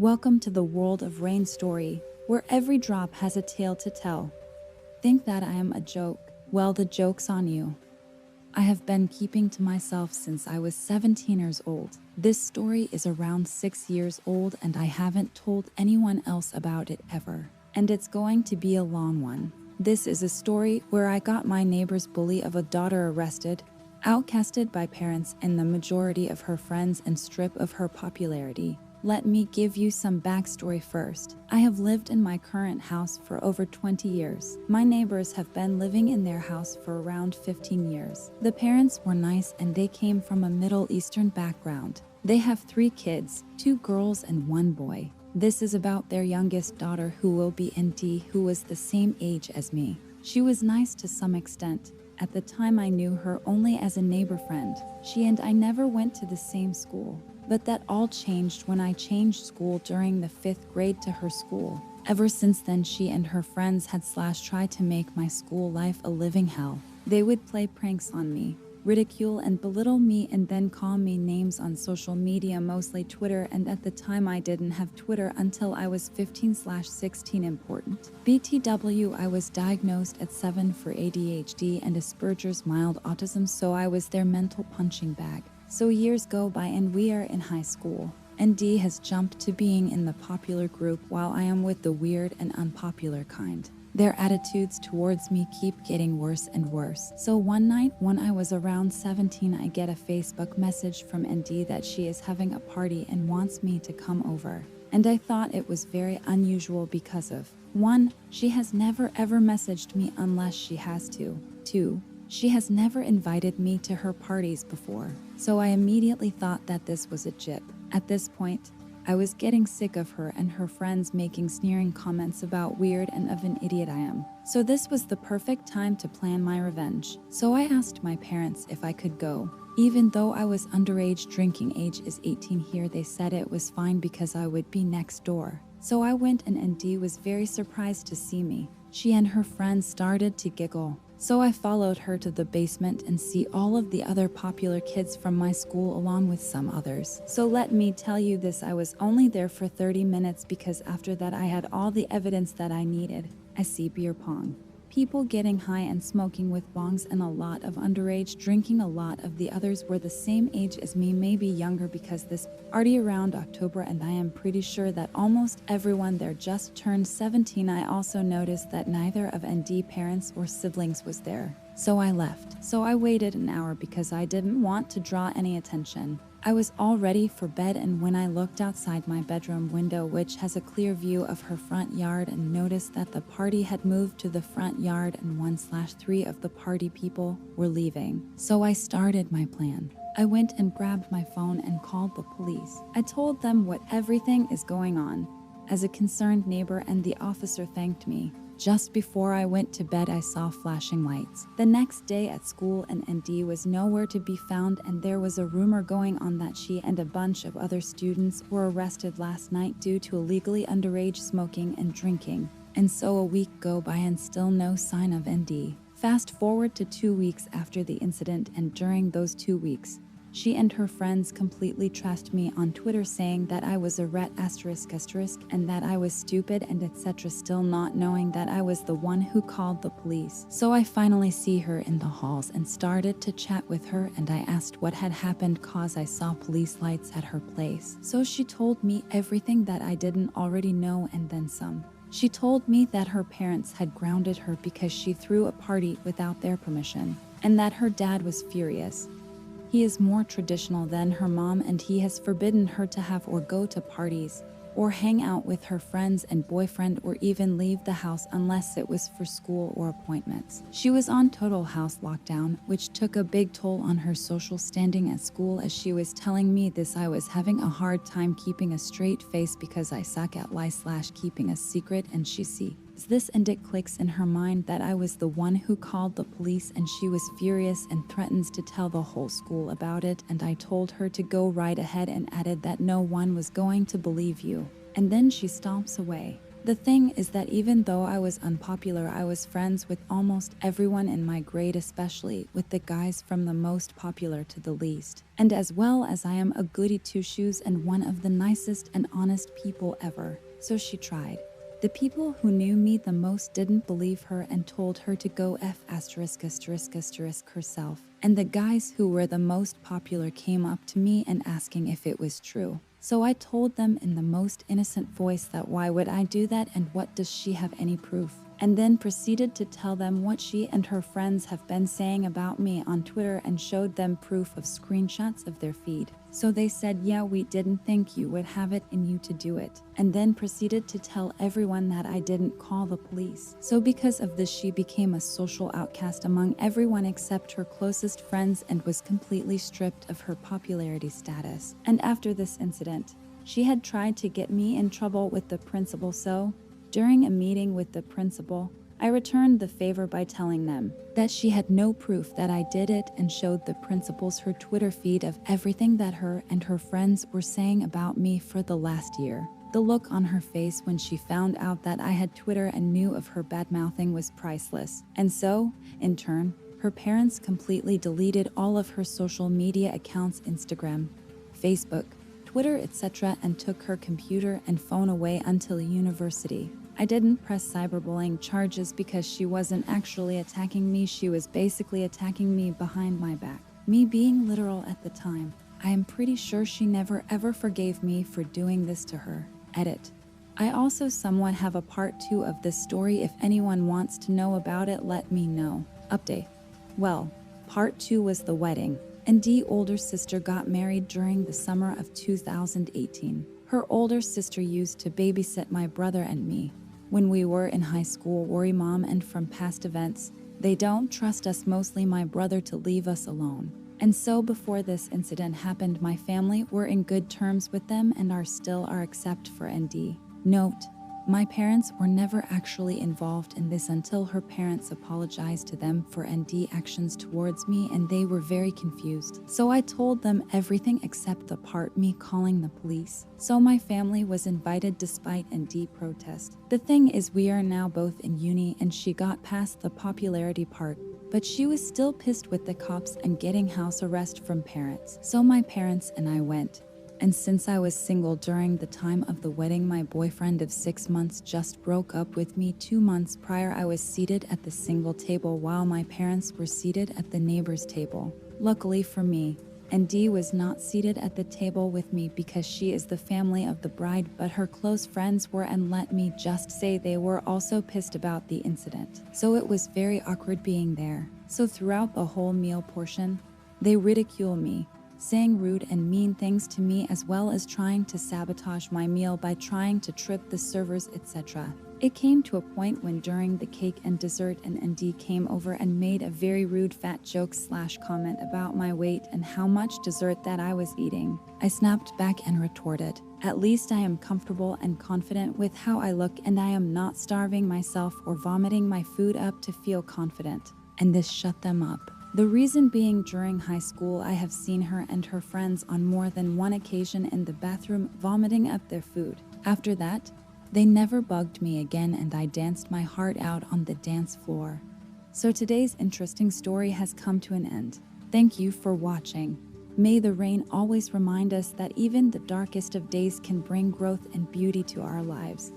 Welcome to the world of Rain Story, where every drop has a tale to tell. Think that I am a joke? Well, the joke's on you. I have been keeping to myself since I was 17 years old. This story is around 6 years old and I haven't told anyone else about it ever. And it's going to be a long one. This is a story where I got my neighbor's bully of a daughter arrested, outcasted by parents and the majority of her friends, and stripped of her popularity. Let me give you some backstory first. I have lived in my current house for over 20 years. My neighbors have been living in their house for around 15 years. The parents were nice and they came from a Middle Eastern background. They have 3 kids, 2 girls and 1 boy. This is about their youngest daughter, who will be ND, who was the same age as me. She was nice to some extent. At the time I knew her only as a neighbor friend. She and I never went to the same school. But that all changed when I changed school during the 5th grade to her school. Ever since then, she and her friends had tried to make my school life a living hell. They would play pranks on me, ridicule and belittle me, and then call me names on social media, mostly Twitter, and at the time I didn't have Twitter until I was 15/16. Important. BTW, I was diagnosed at 7 for ADHD and Asperger's mild autism, so I was their mental punching bag. So years go by and we are in high school. ND has jumped to being in the popular group while I am with the weird and unpopular kind. Their attitudes towards me keep getting worse and worse. So one night when I was around 17, I get a Facebook message from ND that she is having a party and wants me to come over. And I thought it was very unusual because of 1. She has never ever messaged me unless she has to. 2. She has never invited me to her parties before, so I immediately thought that this was a jip. At this point, I was getting sick of her and her friends making sneering comments about weird and of an idiot I am. So this was the perfect time to plan my revenge. So I asked my parents if I could go. Even though I was underage, drinking age is 18 here, they said it was fine because I would be next door. So I went and ND was very surprised to see me. She and her friends started to giggle. So I followed her to the basement and see all of the other popular kids from my school along with some others. So let me tell you this, I was only there for 30 minutes because after that I had all the evidence that I needed. I see beer pong, people getting high and smoking with bongs, and a lot of underage drinking. A lot of the others were the same age as me, maybe younger, because this party around October and I am pretty sure that almost everyone there just turned 17. I also noticed that neither of ND parents or siblings was there. So I left. So I waited an hour because I didn't want to draw any attention. I was all ready for bed, and when I looked outside my bedroom window, which has a clear view of her front yard, and noticed that the party had moved to the front yard and 1/3 of the party people were leaving. So I started my plan. I went and grabbed my phone and called the police. I told them what everything is going on as a concerned neighbor, and the officer thanked me. Just before I went to bed, I saw flashing lights. The next day at school, and ND was nowhere to be found, and there was a rumor going on that she and a bunch of other students were arrested last night due to illegally underage smoking and drinking. And so a week go by and still no sign of ND. Fast forward to 2 weeks after the incident, and during those 2 weeks, she and her friends completely trashed me on Twitter, saying that I was a rat ***, and that I was stupid and etc., still not knowing that I was the one who called the police. So I finally see her in the halls and started to chat with her, and I asked what had happened cause I saw police lights at her place. So she told me everything that I didn't already know and then some. She told me that her parents had grounded her because she threw a party without their permission, and that her dad was furious. He is more traditional than her mom, and he has forbidden her to have or go to parties or hang out with her friends and boyfriend or even leave the house unless it was for school or appointments. She was on total house lockdown, which took a big toll on her social standing at school. As she was telling me this, I was having a hard time keeping a straight face because I suck at lie/keeping a secret, and she sees this and it clicks in her mind that I was the one who called the police, and she was furious and threatens to tell the whole school about it, and I told her to go right ahead and added that no one was going to believe you. And then she stomps away. The thing is that even though I was unpopular, I was friends with almost everyone in my grade, especially with the guys from the most popular to the least. And as well as I am a goody two-shoes and one of the nicest and honest people ever. So she tried. The people who knew me the most didn't believe her and told her to go F*** herself. And the guys who were the most popular came up to me and asking if it was true. So I told them in the most innocent voice that why would I do that and what does she have any proof? And then proceeded to tell them what she and her friends have been saying about me on Twitter and showed them proof of screenshots of their feed. So they said, yeah, we didn't think you would have it in you to do it. And then proceeded to tell everyone that I didn't call the police. So because of this, she became a social outcast among everyone except her closest friends and was completely stripped of her popularity status. And after this incident, she had tried to get me in trouble with the principal. So during a meeting with the principal, I returned the favor by telling them that she had no proof that I did it and showed the principals her Twitter feed of everything that her and her friends were saying about me for the last year. The look on her face when she found out that I had Twitter and knew of her bad-mouthing was priceless. And so, in turn, her parents completely deleted all of her social media accounts, Instagram, Facebook, Twitter, etc., and took her computer and phone away until university. I didn't press cyberbullying charges because she wasn't actually attacking me. She was basically attacking me behind my back. Me being literal at the time. I am pretty sure she never ever forgave me for doing this to her. Edit. I also somewhat have a part 2 of this story. If anyone wants to know about it, let me know. Update. Well, part 2 was the wedding. And Dee's older sister got married during the summer of 2018. Her older sister used to babysit my brother and me when we were in high school. Worry mom, and from past events, they don't trust us, mostly my brother, to leave us alone. And so before this incident happened, my family were in good terms with them and still are, except for ND. Note, my parents were never actually involved in this until her parents apologized to them for ND actions towards me, and they were very confused. So I told them everything except the part me calling the police. So my family was invited despite ND protest. The thing is, we are now both in uni and she got past the popularity part, but she was still pissed with the cops and getting house arrest from parents. So my parents and I went. And since I was single during the time of the wedding, my boyfriend of 6 months just broke up with me 2 months prior. I was seated at the single table while my parents were seated at the neighbor's table. Luckily for me, ND was not seated at the table with me because she is the family of the bride, but her close friends were, and let me just say they were also pissed about the incident. So it was very awkward being there. So throughout the whole meal portion, they ridicule me, saying rude and mean things to me, as well as trying to sabotage my meal by trying to trip the servers, etc. It came to a point when during the cake and dessert, an ND came over and made a very rude fat joke / comment about my weight and how much dessert that I was eating. I snapped back and retorted, "At least I am comfortable and confident with how I look, and I am not starving myself or vomiting my food up to feel confident." And this shut them up. The reason being, during high school I have seen her and her friends on more than one occasion in the bathroom vomiting up their food. After that, they never bugged me again and I danced my heart out on the dance floor. So today's interesting story has come to an end. Thank you for watching. May the rain always remind us that even the darkest of days can bring growth and beauty to our lives.